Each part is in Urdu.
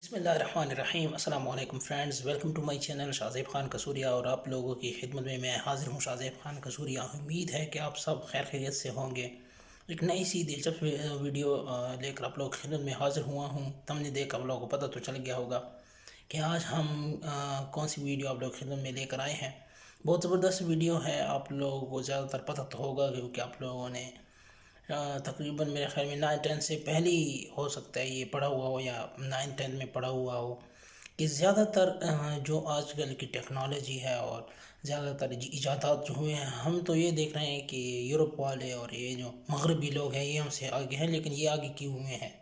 بسم اللہ الرحمن الرحیم۔ السلام علیکم friends, welcome to my channel Shahzeb Khan Kasuria, اور آپ لوگوں کی خدمت میں حاضر ہوں شاہزیب خان قصوریہ۔ امید ہے کہ آپ سب خیر خیریت سے ہوں گے۔ ایک نئی سی دلچسپ ویڈیو لے کر آپ لوگ کی خدمت میں حاضر ہوا ہوں۔ تم نے دیکھ آپ لوگوں کو پتہ تو چل گیا ہوگا کہ آج ہم کون سی ویڈیو آپ لوگ کی خدمت میں لے کر آئے ہیں۔ بہت زبردست ویڈیو ہے، آپ لوگوں کو زیادہ تر پتہ تو ہوگا کیونکہ آپ لوگوں نے تقریباً میرے خیال میں 9-10 سے پہلے ہی ہو سکتا ہے یہ پڑھا ہوا ہو یا 9-10 میں پڑھا ہوا ہو کہ زیادہ تر جو آج کل کی ٹیکنالوجی ہے اور زیادہ تر ایجادات جو ہوئے ہیں، ہم تو یہ دیکھ رہے ہیں کہ یورپ والے اور یہ جو مغربی لوگ ہیں یہ ہم سے آگے ہیں، لیکن یہ آگے کیوں ہوئے ہیں؟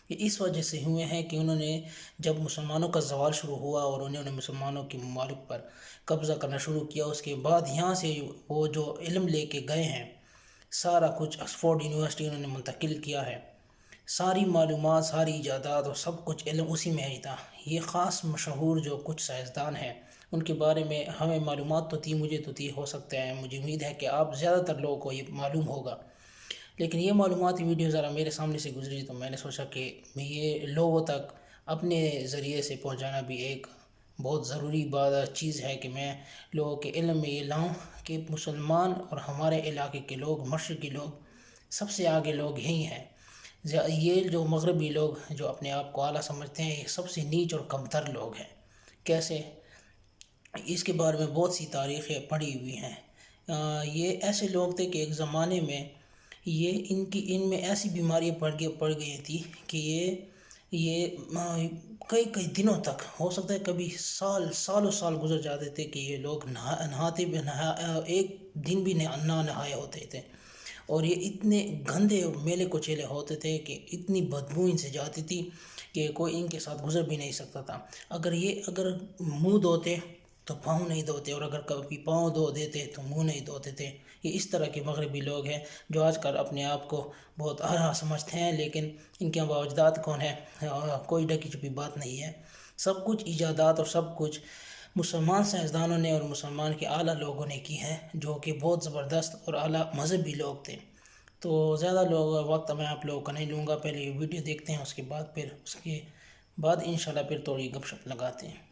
یہ اس وجہ سے ہوئے ہیں کہ انہوں نے جب مسلمانوں کا زوال شروع ہوا اور انہوں نے مسلمانوں کے ممالک پر قبضہ کرنا شروع کیا، اس کے بعد یہاں سے وہ جو علم لے کے گئے ہیں، سارا کچھ آکسفورڈ یونیورسٹی انہوں نے منتقل کیا ہے۔ ساری معلومات، ساری ایجادات اور سب کچھ علم اسی میں ہی تھا۔ یہ خاص مشہور جو کچھ سائنسدان ہیں ان کے بارے میں ہمیں معلومات تو تھی، مجھے تو تھی، ہو سکتا ہے، مجھے امید ہے کہ آپ زیادہ تر لوگوں کو یہ معلوم ہوگا، لیکن یہ معلوماتی ویڈیو ذرا میرے سامنے سے گزری تو میں نے سوچا کہ میں یہ لوگوں تک اپنے ذریعے سے پہنچانا بھی ایک بہت ضروری چیز ہے کہ میں لوگوں کے علم میں یہ لاؤں کہ مسلمان اور ہمارے علاقے کے لوگ، مشرقی لوگ، سب سے آگے لوگ یہی ہیں۔ یہ جو مغربی لوگ جو اپنے آپ کو اعلیٰ سمجھتے ہیں، یہ سب سے نیچ اور کمتر لوگ ہیں۔ کیسے؟ اس کے بارے میں بہت سی تاریخیں پڑھی ہوئی ہیں۔ یہ ایسے لوگ تھے کہ ایک زمانے میں ان میں ایسی بیماریاں پڑ گئی تھی کہ یہ کئی دنوں تک، ہو سکتا ہے کبھی سال گزر جاتے تھے کہ یہ لوگ نہاتے بھی ایک دن بھی نہ نہائے ہوتے تھے، اور یہ اتنے گندے میلے کچیلے ہوتے تھے کہ اتنی بدبو ان سے جاتی تھی کہ کوئی ان کے ساتھ گزر بھی نہیں سکتا تھا۔ اگر منہ دھوتے تو پاؤں نہیں دھوتے، اور اگر کبھی پاؤں دھو دیتے تو منہ نہیں دھوتے تھے۔ یہ اس طرح کے مغربی لوگ ہیں جو آج کل اپنے آپ کو بہت اعلیٰ سمجھتے ہیں، لیکن ان کے باوجداد کون ہے؟ کوئی ڈکی چھپی بات نہیں ہے۔ سب کچھ ایجادات اور سب کچھ مسلمان سائنسدانوں نے اور مسلمان کے اعلیٰ لوگوں نے کی ہے، جو کہ بہت زبردست اور اعلیٰ مذہبی لوگ تھے۔ تو زیادہ وقت میں آپ لوگوں کا نہیں لوں گا، پہلے یہ ویڈیو دیکھتے ہیں، اس کے بعد انشاءاللہ پھر تھوڑی گپ شپ لگاتے ہیں۔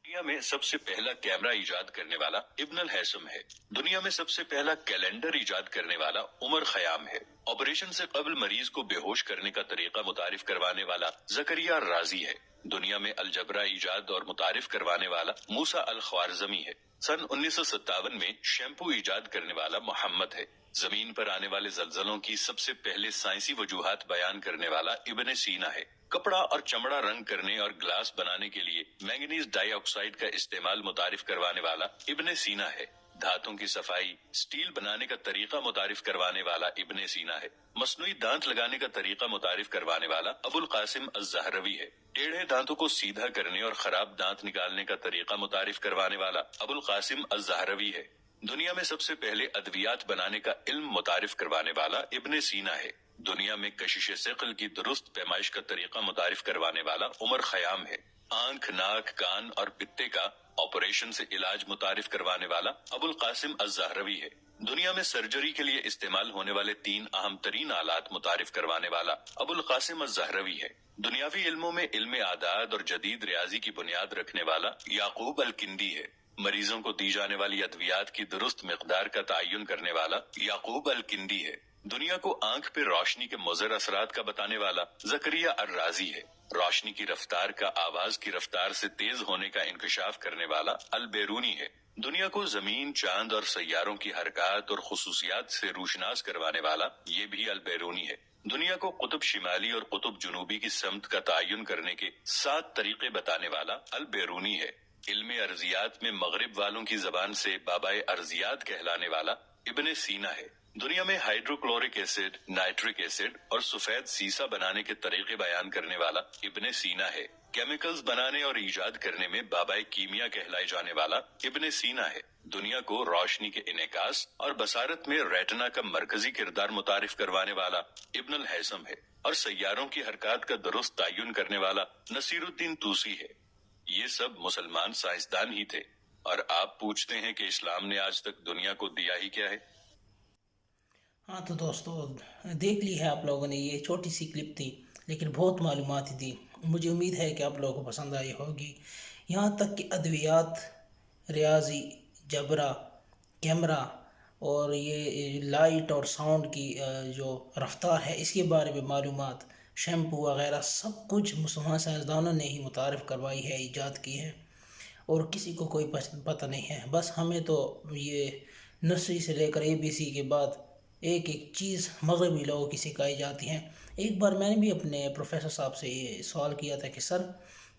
دنیا میں سب سے پہلا کیمرہ ایجاد کرنے والا ابن الہیثم ہے۔ دنیا میں سب سے پہلا کیلنڈر ایجاد کرنے والا عمر خیام ہے۔ آپریشن سے قبل مریض کو بے ہوش کرنے کا طریقہ متعارف کروانے والا زکریا رازی ہے۔ دنیا میں الجبرا ایجاد اور متعارف کروانے والا موسیٰ الخوارزمی ہے۔ سن 1957 میں شیمپو ایجاد کرنے والا محمد ہے۔ زمین پر آنے والے زلزلوں کی سب سے پہلے سائنسی وجوہات بیان کرنے والا ابن سینا ہے۔ کپڑا اور چمڑا رنگ کرنے اور گلاس بنانے کے لیے مینگنیز ڈائی آکسائڈ کا استعمال متعارف کروانے والا ابن سینا ہے۔ دھاتوں کی صفائی، سٹیل بنانے کا طریقہ متعارف کروانے والا ابن سینا ہے۔ مصنوعی دانت لگانے کا طریقہ متعارف کروانے والا ابو القاسم الزہروی ہے۔ ٹیڑھے دانتوں کو سیدھا کرنے اور خراب دانت نکالنے کا طریقہ متعارف کروانے والا ابو القاسم الزہروی ہے۔ دنیا میں سب سے پہلے ادویات بنانے کا علم متعارف کروانے والا ابن سینا ہے۔ دنیا میں کشش ثقل کی درست پیمائش کا طریقہ متعارف کروانے والا عمر خیام ہے۔ آنکھ، ناک، کان اور پتے کا آپریشن سے علاج متعارف کروانے والا ابو القاسم الزہروی ہے۔ دنیا میں سرجری کے لیے استعمال ہونے والے 3 اہم ترین آلات متعارف کروانے والا ابو القاسم الزہروی ہے۔ دنیاوی علموں میں علم اعداد اور جدید ریاضی کی بنیاد رکھنے والا یعقوب الکندی ہے۔ مریضوں کو دی جانے والی ادویات کی درست مقدار کا تعین کرنے والا یعقوب الکندی ہے۔ دنیا کو آنکھ پہ روشنی کے مضر اثرات کا بتانے والا زکریا الرازی ہے۔ روشنی کی رفتار کا آواز کی رفتار سے تیز ہونے کا انکشاف کرنے والا البیرونی ہے۔ دنیا کو زمین، چاند اور سیاروں کی حرکات اور خصوصیات سے روشناس کروانے والا یہ بھی البیرونی ہے۔ دنیا کو قطب شمالی اور قطب جنوبی کی سمت کا تعین کرنے کے 7 طریقے بتانے والا البیرونی ہے۔ علم ارضیات میں مغرب والوں کی زبان سے بابائے ارضیات کہلانے والا ابن سینا ہے۔ دنیا میں ہائیڈروکلورک ایسڈ، نائٹرک ایسڈ اور سفید سیسا بنانے کے طریقے بیان کرنے والا ابن سینا ہے۔ کیمیکلز بنانے اور ایجاد کرنے میں بابائے کیمیا کہلائے جانے والا ابن سینا ہے۔ دنیا کو روشنی کے انعکاس اور بصارت میں ریٹنا کا مرکزی کردار متعارف کروانے والا ابن الہیثم ہے، اور سیاروں کی حرکات کا درست تعین کرنے والا نصیر الدین طوسی ہے۔ یہ سب مسلمان سائنسدان ہی تھے، اور آپ پوچھتے ہیں کہ اسلام نے آج تک دنیا کو دیا ہی کیا ہے؟ ہاں تو دوستو، دیکھ لی ہے آپ لوگوں نے، یہ چھوٹی سی کلپ تھی لیکن بہت معلومات تھی۔ مجھے امید ہے کہ آپ لوگوں کو پسند آئی ہوگی، یہاں تک کہ ادویات، ریاضی، جبرا، کیمرہ اور یہ لائٹ اور ساؤنڈ کی جو رفتار ہے اس کے بارے میں معلومات، شیمپو وغیرہ سب کچھ مسلمان سائنسدانوں نے ہی متعارف کروائی ہے، ایجاد کی ہے، اور کسی کو کوئی پتہ نہیں ہے۔ بس ہمیں تو یہ نرسری سے لے کر ABC کے بعد ایک ایک چیز مغربی لوگوں کی سکھائی جاتی ہیں۔ ایک بار میں نے بھی اپنے پروفیسر صاحب سے یہ سوال کیا تھا کہ سر،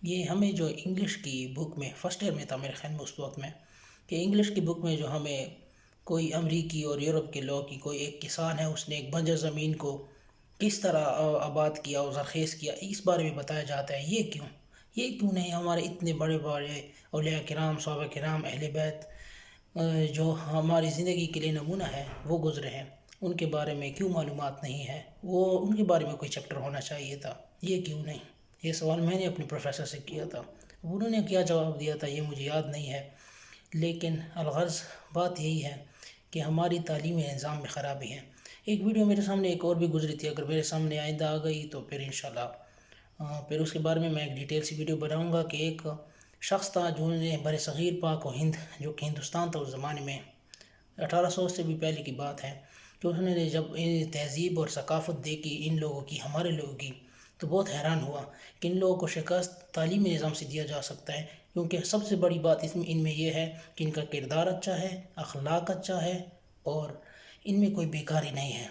یہ ہمیں جو انگلش کی بک میں فرسٹ ایئر میں تھا میرے خیال میں اس وقت میں، کہ انگلش کی بک میں جو ہمیں کوئی امریکی اور یورپ کے لوگ کی کوئی ایک کسان ہے، اس نے ایک بنجر زمین کو کس طرح آباد کیا اور زرخیز کیا، اس بارے میں بتایا جاتا ہے، یہ کیوں نہیں ہمارے اتنے بڑے بڑے اولیاء کرام، صحابہ کرام، اہل بیت جو ہماری زندگی کے لیے نمونہ ہے وہ گزرے ہیں، ان کے بارے میں کیوں معلومات نہیں ہے؟ وہ ان کے بارے میں کوئی چیپٹر ہونا چاہیے تھا، یہ کیوں نہیں؟ یہ سوال میں نے اپنے پروفیسر سے کیا تھا، انہوں نے کیا جواب دیا تھا یہ مجھے یاد نہیں ہے، لیکن الغرض بات یہی ہے کہ ہماری تعلیمی نظام میں خرابی ہے۔ ایک ویڈیو میرے سامنے ایک اور بھی گزری تھی، اگر میرے سامنے آئندہ آ گئی تو پھر انشاءاللہ پھر اس کے بارے میں ایک ڈیٹیل سی ویڈیو بناؤں گا، کہ ایک شخص تھا جو نے بر صغیر پاک و ہند، جو کہ ہندوستان تھا اس زمانے میں، 1800 سے بھی پہلے کی بات ہے، کہ انہوں نے جب تہذیب اور ثقافت دیکھی ان لوگوں کی، ہمارے لوگوں کی، تو بہت حیران ہوا کہ ان لوگوں کو شکست تعلیمی نظام سے دیا جا سکتا ہے، کیونکہ سب سے بڑی بات ان میں یہ ہے کہ ان کا کردار اچھا ہے، اخلاق اچھا ہے، اور ان میں کوئی بیکاری نہیں ہے۔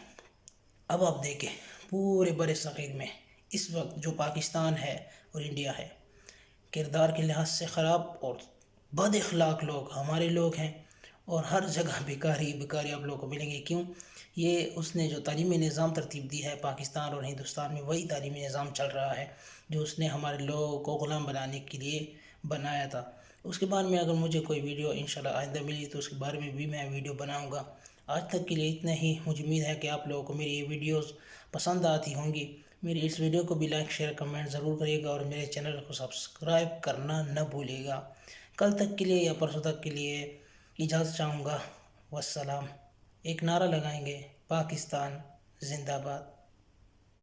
اب آپ دیکھیں پورے بر صغیر میں اس وقت جو پاکستان ہے اور انڈیا ہے، کردار کے لحاظ سے خراب اور بد اخلاق لوگ ہمارے لوگ ہیں، اور ہر جگہ بیکاری آپ لوگوں کو ملیں گے۔ کیوں؟ یہ اس نے جو تعلیمی نظام ترتیب دی ہے پاکستان اور ہندوستان میں، وہی تعلیمی نظام چل رہا ہے جو اس نے ہمارے لوگوں کو غلام بنانے کے لیے بنایا تھا۔ اس کے بعد میں اگر مجھے کوئی ویڈیو انشاءاللہ آئندہ ملی تو اس کے بارے میں بھی میں ویڈیو بناؤں گا۔ آج تک کے لیے اتنا ہی، مجھے امید ہے کہ آپ لوگوں کو میری یہ ویڈیوز پسند آتی ہوں گی۔ میری اس ویڈیو کو بھی لائک، شیئر، کمنٹ ضرور کریے گا، اور میرے چینل کو سبسکرائب کرنا نہ بھولیے گا۔ کل تک کے لیے یا پرسوں تک کے لیے اجازت چاہوں گا، والسلام۔ ایک نعرہ لگائیں گے، پاکستان زندہ باد۔